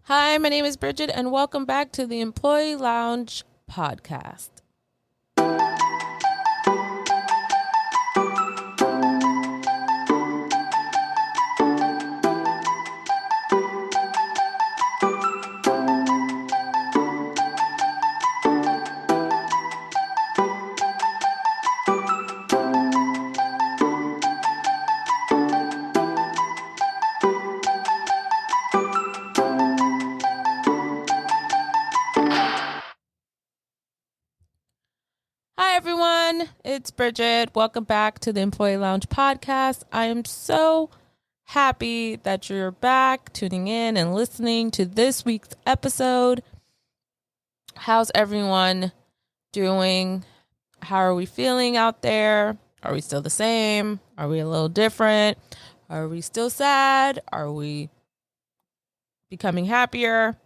Hi, my name is Bridgette, and welcome back to the Employee Lounge podcast. Hi, everyone. It's Bridgette. Welcome back to the Employee Lounge podcast. I am so happy that you're back tuning in and listening to this week's episode. How's everyone doing? How are we feeling out there? Are we still the same? Are we a little different? Are we still sad? Are we becoming happier?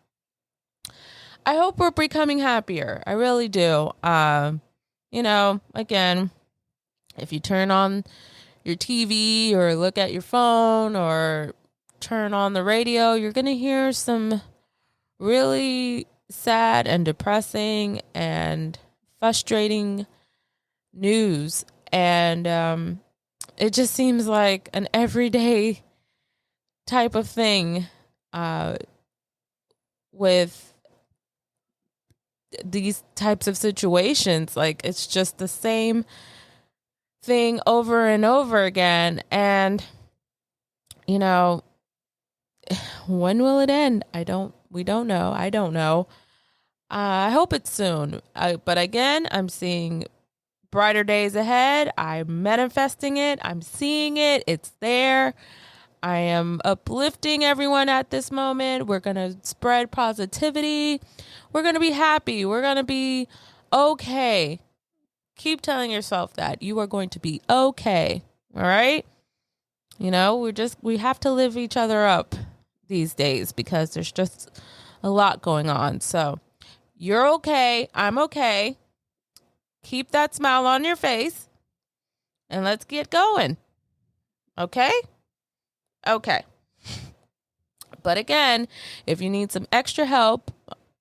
I hope we're becoming happier. I really do. Again, if you turn on your TV or look at your phone or turn on the radio, you're going to hear some really sad and depressing and frustrating news. And it just seems like an everyday type of thing with these types of situations. Like, it's just the same thing over and over again. And, when will it end? We don't know. I don't know. I hope it's soon. But again, I'm seeing brighter days ahead. I'm manifesting it. I'm seeing it. It's there. I am uplifting everyone at this moment. We're going to spread positivity. We're going to be happy. We're going to be okay. Keep telling yourself that you are going to be okay. All right. We have to live each other up these days because there's just a lot going on. So you're okay. I'm okay. Keep that smile on your face and let's get going. Okay. Okay. But again, if you need some extra help,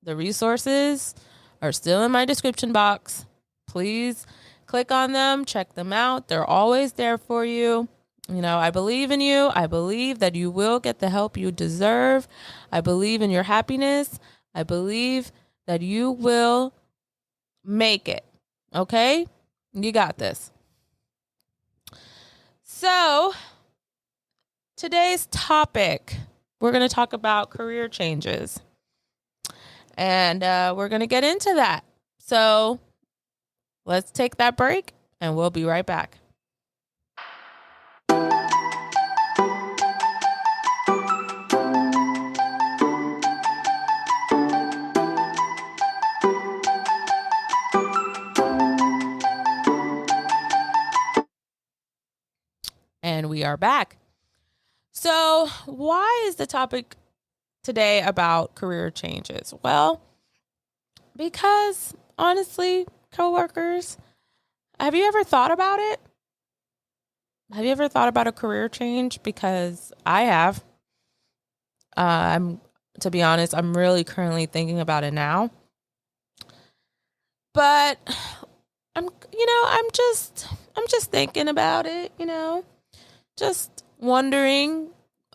the resources are still in my description box. Please click on them, check them out. They're always there for you. I believe in you. I believe that you will get the help you deserve. I believe in your happiness. I believe that you will make it. Okay? You got this. So, today's topic, we're going to talk about career changes. And we're going to get into that. So let's take that break and we'll be right back. And we are back. So why is the topic today about career changes? Well, because honestly, coworkers, have you ever thought about it? Have you ever thought about a career change? Because I have. To be honest, I'm really currently thinking about it now. But I'm just thinking about it, just wondering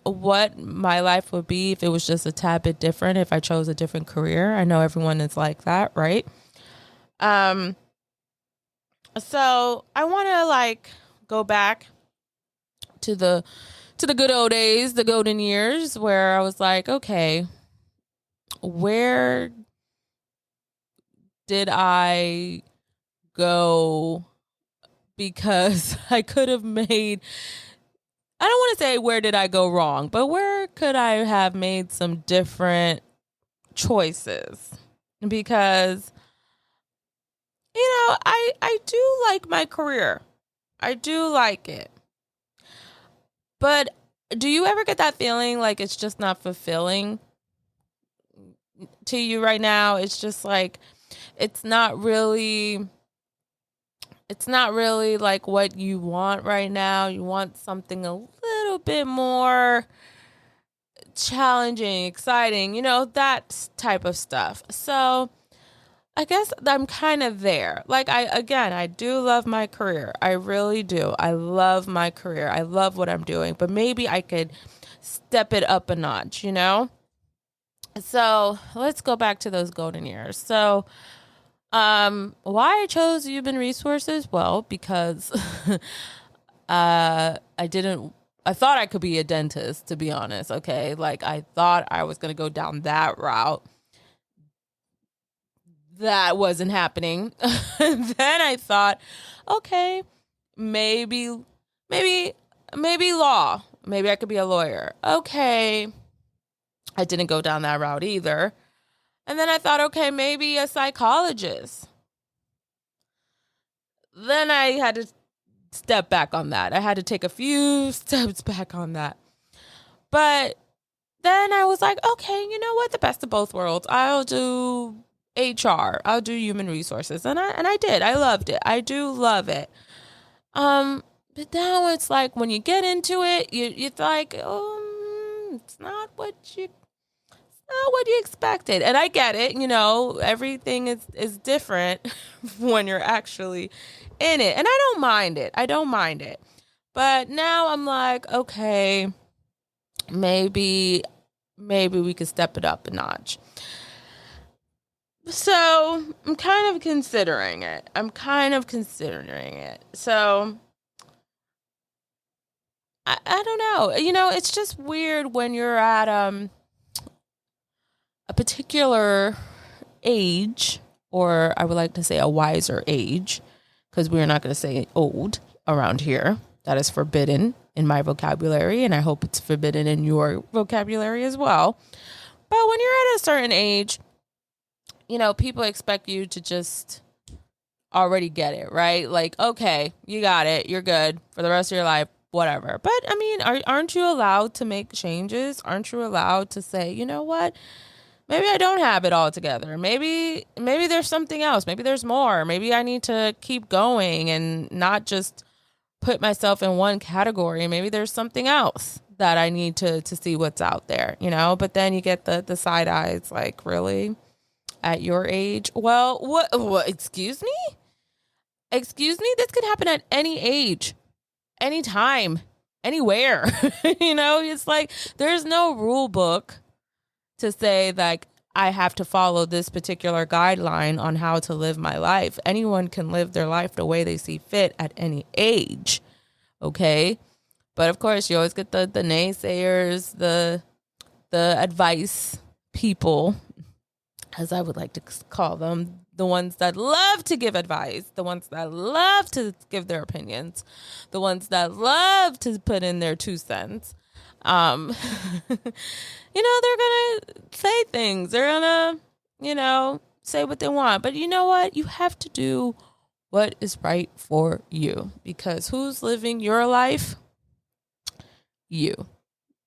what my life would be if it was just a tad bit different, if I chose a different career. I know everyone is like that, right? So I want to go back to the good old days, the golden years, where I was like, okay, where did I go? Because I could have made, I don't want to say where did I go wrong, but where could I have made some different choices? Because, I do like my career. I do like it. But do you ever get that feeling like it's just not fulfilling to you right now? It's just like, it's not really like what you want right now. You want something a little bit more challenging, exciting, that type of stuff. So I guess I'm kind of there. Like I do love my career. I really do. I love my career. I love what I'm doing, but maybe I could step it up a notch, So let's go back to those golden years. So, why I chose human resources? Well, because, I thought I could be a dentist, to be honest. Okay. Like I thought I was going to go down that route. That wasn't happening. Then I thought, okay, maybe, maybe law. Maybe I could be a lawyer. Okay. I didn't go down that route either. And then I thought, okay, maybe a psychologist. Then I had to step back on that. I had to take a few steps back on that. But then I was like, okay, you know what? The best of both worlds. I'll do HR. I'll do human resources. And I did. I loved it. I do love it. But now it's like when you get into it, it's like, it's not what you expected. And I get it, everything is different when you're actually in it. And I don't mind it. But now I'm like, okay, maybe we could step it up a notch. So I'm kind of considering it. So I don't know. It's just weird when you're at a particular age, or I would like to say a wiser age, because we're not going to say old around here. That is forbidden in my vocabulary, and I hope it's forbidden in your vocabulary as well. But when you're at a certain age, people expect you to just already get it, right? Like, okay, you got it. You're good for the rest of your life, whatever. But I mean, aren't you allowed to make changes? Aren't you allowed to say, you know what? Maybe I don't have it all together. Maybe there's something else. Maybe there's more. Maybe I need to keep going and not just put myself in one category. Maybe there's something else that I need to see what's out there, But then you get the side eyes, like, really? At your age? Well, what? Excuse me? This could happen at any age, anytime, anywhere. It's like there's no rule book to say like I have to follow this particular guideline on how to live my life. Anyone can live their life the way they see fit at any age. Okay. But of course you always get the naysayers, the advice people, as I would like to call them, the ones that love to give advice, the ones that love to give their opinions, the ones that love to put in their 2 cents. They're going to say things. They're going to, say what they want. But you know what? You have to do what is right for you, because who's living your life? You,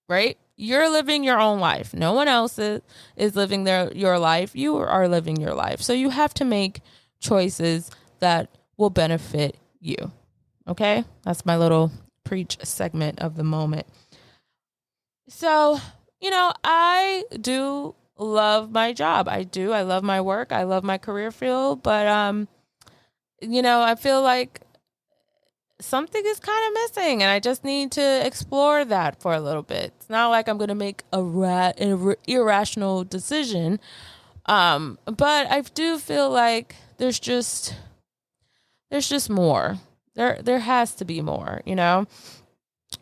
right? You're living your own life. No one else is living your life. You are living your life. So you have to make choices that will benefit you. Okay? That's my little preach segment of the moment. So, I do love my job. I do. I love my work. I love my career field. But, I feel like something is kind of missing, and I just need to explore that for a little bit. It's not like I'm going to make an irrational decision. But I do feel like there's just more. There has to be more,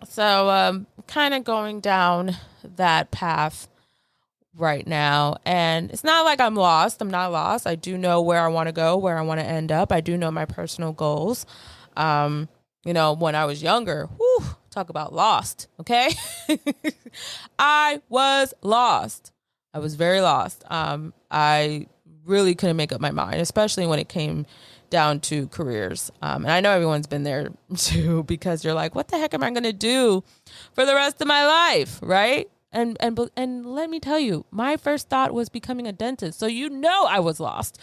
So, kind of going down that path right now. And it's not like I'm lost. I'm not lost. I do know where I want to go, where I want to end up. I do know my personal goals. When I was younger, talk about lost. Okay. I was lost. I was very lost. I really couldn't make up my mind, especially when it came down to careers. And I know everyone's been there too, because you're like, what the heck am I going to do for the rest of my life? Right. And let me tell you, my first thought was becoming a dentist. So, I was lost.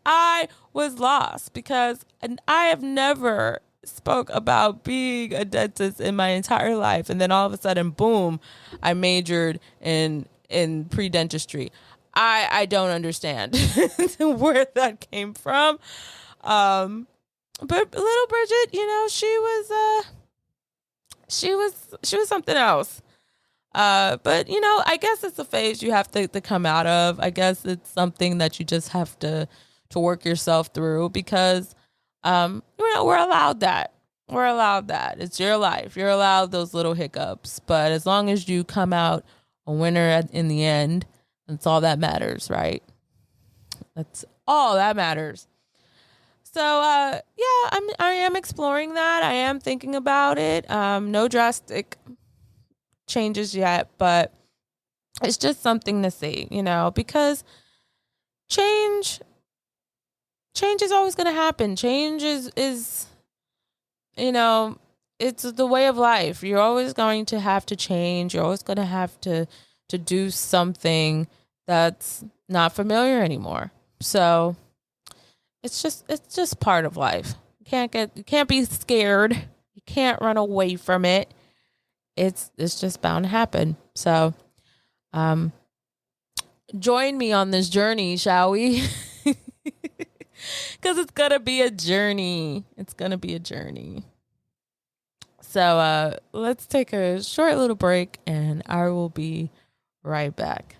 I was lost because I have never spoke about being a dentist in my entire life, and then all of a sudden, boom, I majored in pre-dentistry. I don't understand where that came from. But little Bridgette, she was something else. But I guess it's a phase you have to come out of. I guess it's something that you just have to work yourself through because, we're allowed that. We're allowed that. It's your life. You're allowed those little hiccups. But as long as you come out a winner in the end, that's all that matters, right? That's all that matters. So, I am exploring that. I am thinking about it. No drastic changes yet, but it's just something to see, because change is always going to happen. Change is it's the way of life. You're always going to have to change. You're always going to have to do something that's not familiar anymore. So it's just part of life. You can't be scared. You can't run away from it. It's just bound to happen. So, join me on this journey, shall we? Because it's gonna be a journey. It's gonna be a journey. So, let's take a short little break, and I will be right back.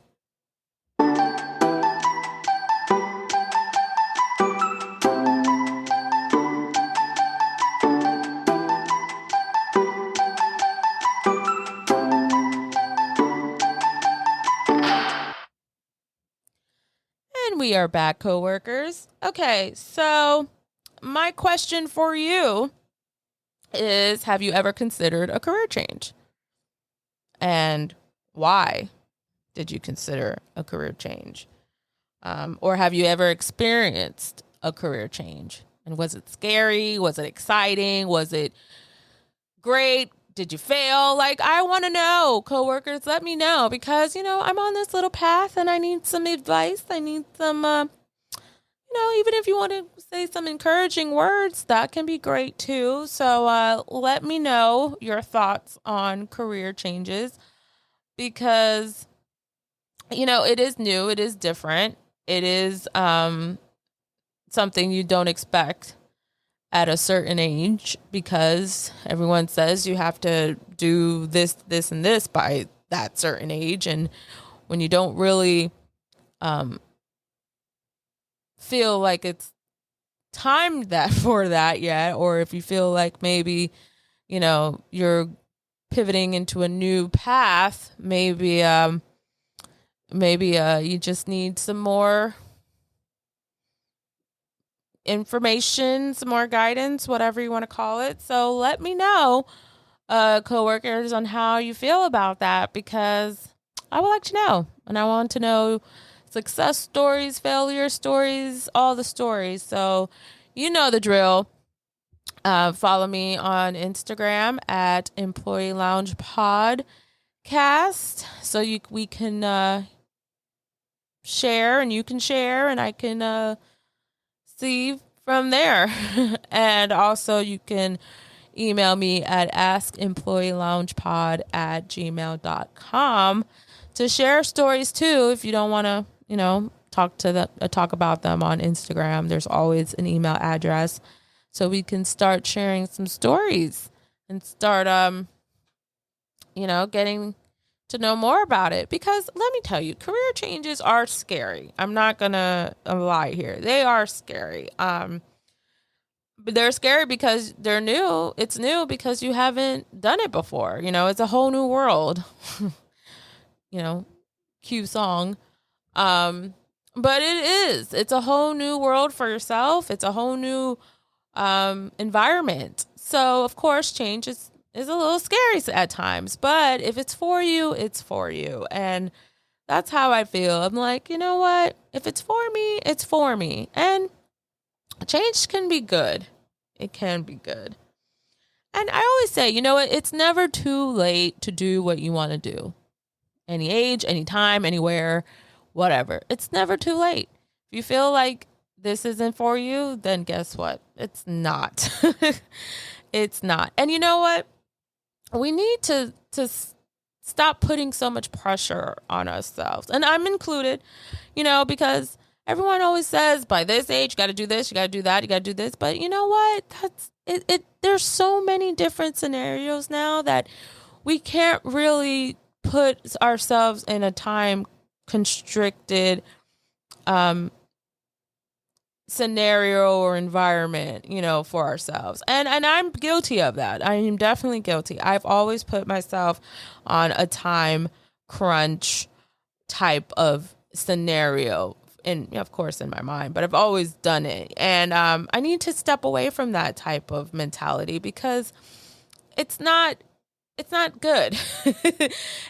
And we are back, coworkers. Okay, so my question for you is, have you ever considered a career change? And why did you consider a career change? Or have you ever experienced a career change? And was it scary? Was it exciting? Was it great? Did you fail? I want to know, coworkers, let me know, because, I'm on this little path and I need some advice. I need some, even if you want to say some encouraging words, that can be great too. So, let me know your thoughts on career changes because, it is new. It is different. It is, something you don't expect at a certain age because everyone says you have to do this, this, and this by that certain age. And when you don't really feel like it's timed that for that yet, or if you feel like maybe, you're pivoting into a new path, maybe you just need some more information, some more guidance, whatever you want to call it. So let me know, coworkers, on how you feel about that, because I would like to know, and I want to know success stories, failure stories, all the stories. So you know the drill. Follow me on Instagram at Employee Lounge Podcast, so we can share, and you can share, and I can see from there. And also you can email me at askemployeeloungepod@gmail.com to share stories too. If you don't want to, talk about them on Instagram, there's always an email address, so we can start sharing some stories and start, getting to know more about it. Because let me tell you, career changes are scary. I'm not gonna lie here. They are scary. But they're scary because they're new. It's new because you haven't done it before. It's a whole new world. Cue song. But it is. It's a whole new world for yourself. It's a whole new environment. So of course, change is a little scary at times, but if it's for you, it's for you. And that's how I feel. I'm like, you know what? If it's for me, it's for me. And change can be good. It can be good. And I always say, it's never too late to do what you want to do. Any age, any time, anywhere, whatever. It's never too late. If you feel like this isn't for you, then guess what? It's not. It's not. And you know what? We need to stop putting so much pressure on ourselves. And I'm included, because everyone always says by this age, you got to do this, you got to do that, you got to do this. But you know what? That's it. There's so many different scenarios now that we can't really put ourselves in a time constricted scenario or environment, for ourselves. And I'm guilty of that. I am definitely guilty. I've always put myself on a time crunch type of scenario, and of course in my mind, but I've always done it. And I need to step away from that type of mentality because it's not good.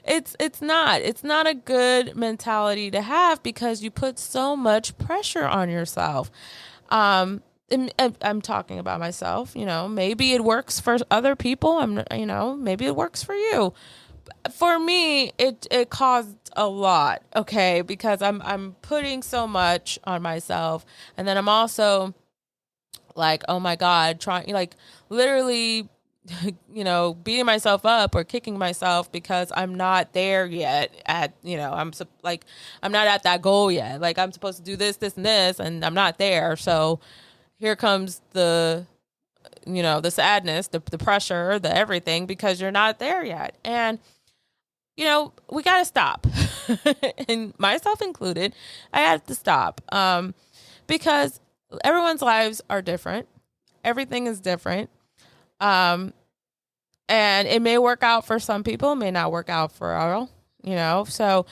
It's not a good mentality to have because you put so much pressure on yourself. And I'm talking about myself, maybe it works for other people. Maybe it works for you. For me, it caused a lot. Okay. Because I'm putting so much on myself. And then I'm also like, oh my God, trying, like literally, beating myself up or kicking myself because I'm not there yet I'm not at that goal yet. Like I'm supposed to do this, and this, and I'm not there. So here comes the sadness, the pressure, the everything, because you're not there yet. And, we got to stop and myself included. I had to stop because everyone's lives are different. Everything is different. And it may work out for some people, may not work out for all, So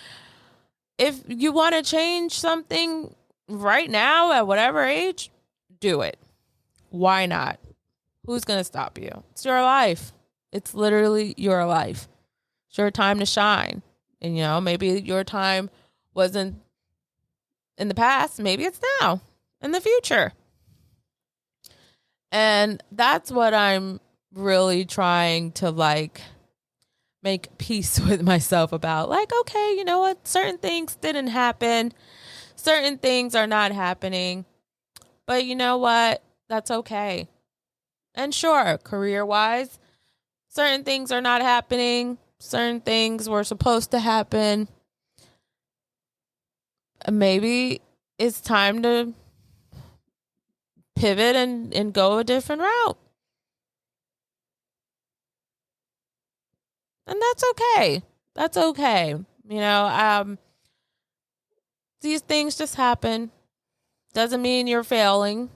if you want to change something right now at whatever age, do it. Why not? Who's going to stop you? It's your life. It's literally your life. It's your time to shine. And, maybe your time wasn't in the past. Maybe it's now, in the future. And that's what I'm really trying to make peace with myself about. Like, okay, you know what? Certain things didn't happen. Certain things are not happening. But you know what? That's okay. And sure, career-wise, certain things are not happening. Certain things were supposed to happen. Maybe it's time to pivot and go a different route. And that's okay. That's okay. These things just happen. Doesn't mean you're failing.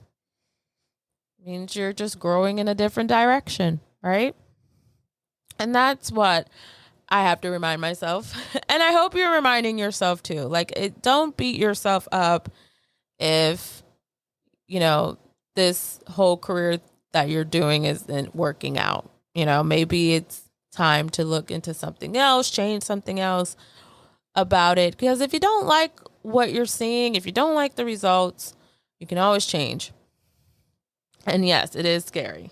It means you're just growing in a different direction, right? And that's what I have to remind myself. And I hope you're reminding yourself too. Like, don't beat yourself up if, this whole career that you're doing isn't working out. Maybe it's time to look into something else, change something else about it. Because if you don't like what you're seeing, if you don't like the results, you can always change. And yes, it is scary.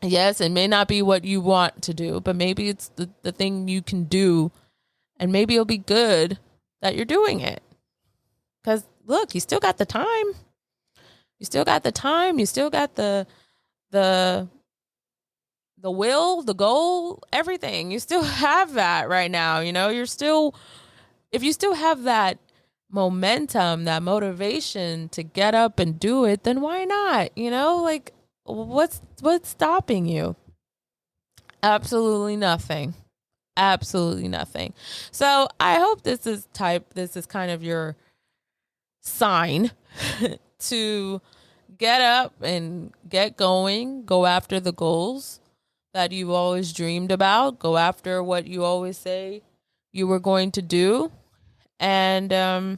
Yes, it may not be what you want to do, but maybe it's the thing you can do. And maybe it'll be good that you're doing it. Because look, you still got the time. You still got the time. You still got the will, the goal, everything. You still have that right now. You're still, if you still have that momentum, that motivation to get up and do it, then why not? Like what's stopping you? Absolutely nothing. Absolutely nothing. So I hope this is kind of your sign to get up and get going, go after the goals that you've always dreamed about, go after what you always say you were going to do, and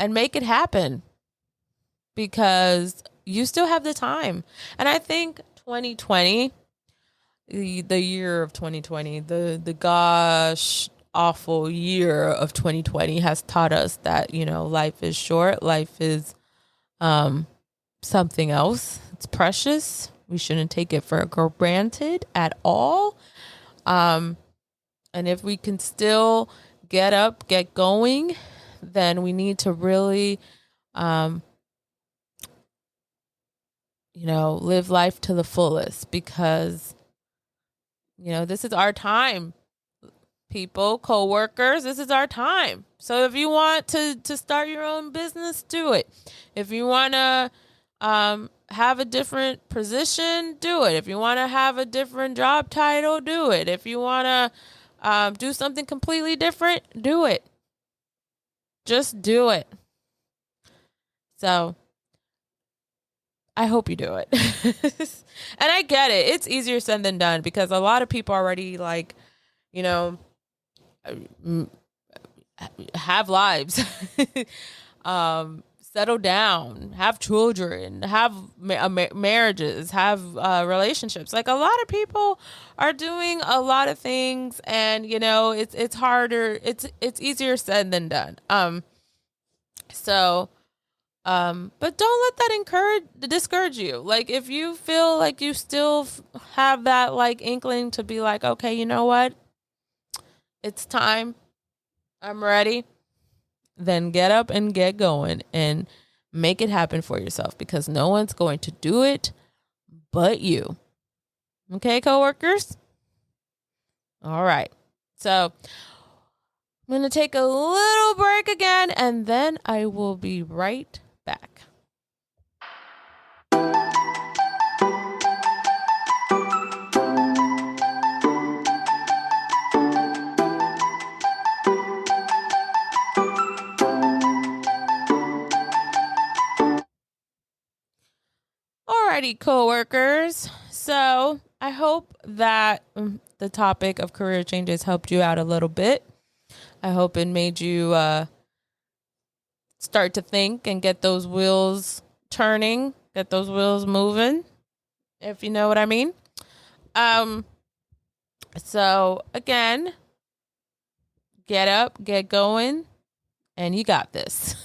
make it happen, because you still have the time. And I think 2020, the year of 2020, the gosh awful year of 2020 has taught us that, life is short. Life is something else. It's precious. We shouldn't take it for granted at all. And if we can still get up, get going, then we need to really, live life to the fullest, because, this is our time, people, co-workers, this is our time. So if you want to start your own business, do it. If you want to have a different position, do it. If you want to have a different job title, do it. If you want to do something completely different, do it. Just do it. So I hope you do it. And I get it. It's easier said than done, because a lot of people already have lives, settle down, have children, have marriages, have relationships. Like, a lot of people are doing a lot of things, and it's harder. It's easier said than done. But don't let that discourage you. Like, if you feel like you still have that like inkling to be like, okay, you know what? It's time. I'm ready. Then get up and get going and make it happen for yourself, because no one's going to do it but you. Okay, coworkers? All right. So I'm going to take a little break again, and then I will be right back. Alrighty, coworkers. So I hope that the topic of career changes helped you out a little bit. I hope it made you start to think and get those wheels turning, get those wheels moving, if you know what I mean. So again, get up, get going, and you got this.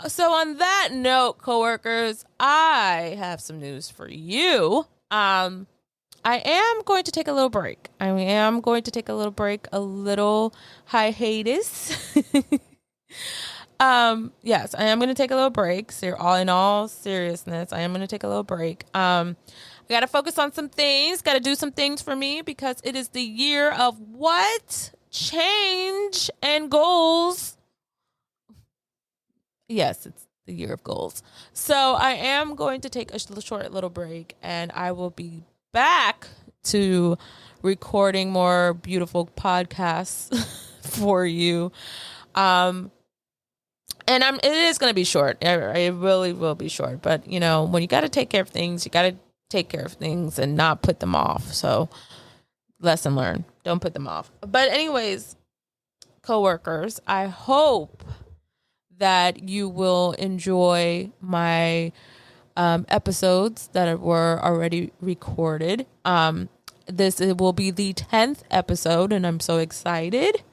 So on that note, coworkers, I have some news for you. I am going to take a little break. A little hiatus. Yes, I am going to take a little break. So in all seriousness, I am going to take a little break. I got to focus on some things, got to do some things for me, because it is the year of what? Change and goals. Yes, it's the year of goals. So I am going to take a short little break, and I will be back to recording more beautiful podcasts for you. And it is going to be short. It really will be short. But, when you got to take care of things, you got to take care of things and not put them off. So lesson learned. Don't put them off. But anyways, coworkers, I hope that you will enjoy my episodes that were already recorded. This will be the 10th episode, and I'm so excited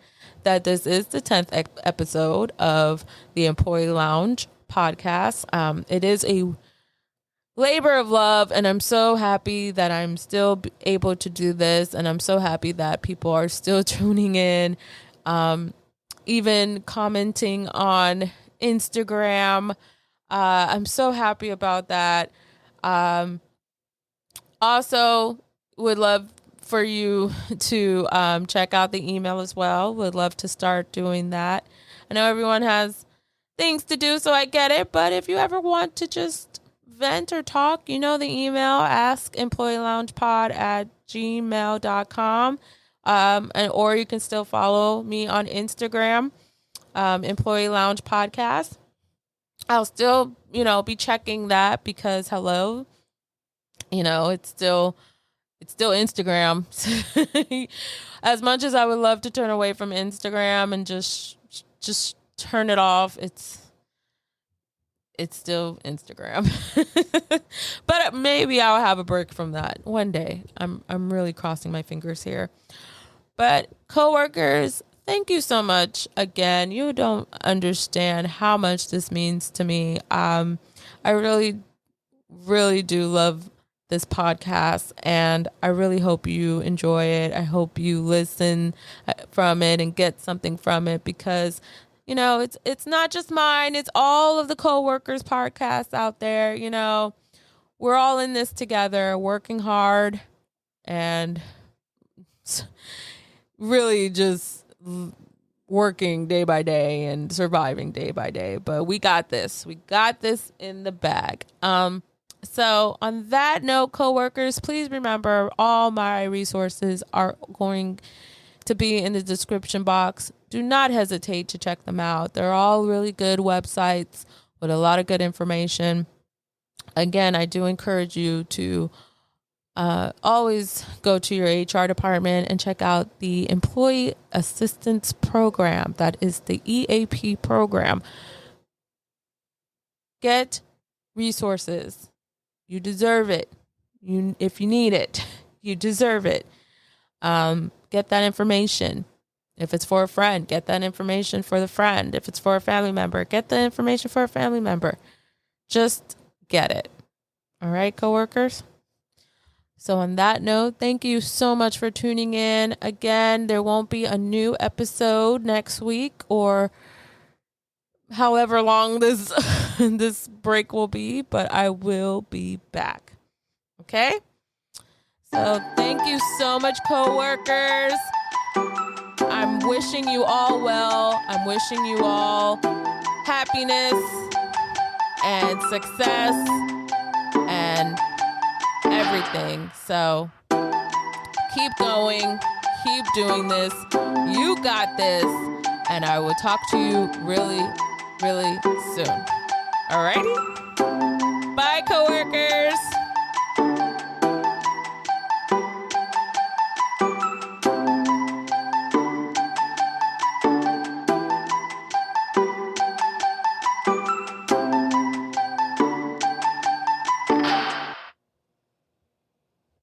that this is the 10th episode of the Employee Lounge podcast. It is a labor of love, and I'm so happy that I'm still able to do this, and I'm so happy that people are still tuning in, even commenting on Instagram. I'm so happy about that. Also, would love for you to check out the email as well. Would love to start doing that. I know everyone has things to do, so I get it. But if you ever want to just vent or talk, the email, askemployeeloungepod@gmail.com. Or you can still follow me on Instagram, Employee Lounge Podcast. I'll still, be checking that, because hello, it's still Instagram. As much as I would love to turn away from Instagram and just turn it off, it's still Instagram. But maybe I'll have a break from that one day. I'm really crossing my fingers here. But coworkers, thank you so much again. You don't understand how much this means to me. I really, really do love this podcast, and I really hope you enjoy it. I hope you listen from it and get something from it, because it's not just mine. It's all of the coworkers podcasts out there. We're all in this together, working hard and really just working day by day and surviving day by day. But we got this. We got this in the bag. So on that note, coworkers, please remember all my resources are going to be in the description box. Do not hesitate to check them out. They're all really good websites with a lot of good information. Again, I do encourage you to always go to your HR department and check out the Employee Assistance Program. That is the EAP program. Get resources. You deserve it. If you need it, you deserve it. Get that information. If it's for a friend, get that information for the friend. If it's for a family member, get the information for a family member. Just get it. All right, coworkers? So on that note, thank you so much for tuning in. Again, there won't be a new episode next week or however long this this break will be, but I will be back. Okay? So thank you so much, coworkers. I'm wishing you all well. I'm wishing you all happiness and success and everything. So keep going, keep doing this. You got this. And I will talk to you really, really soon. Alrighty? Bye, coworkers.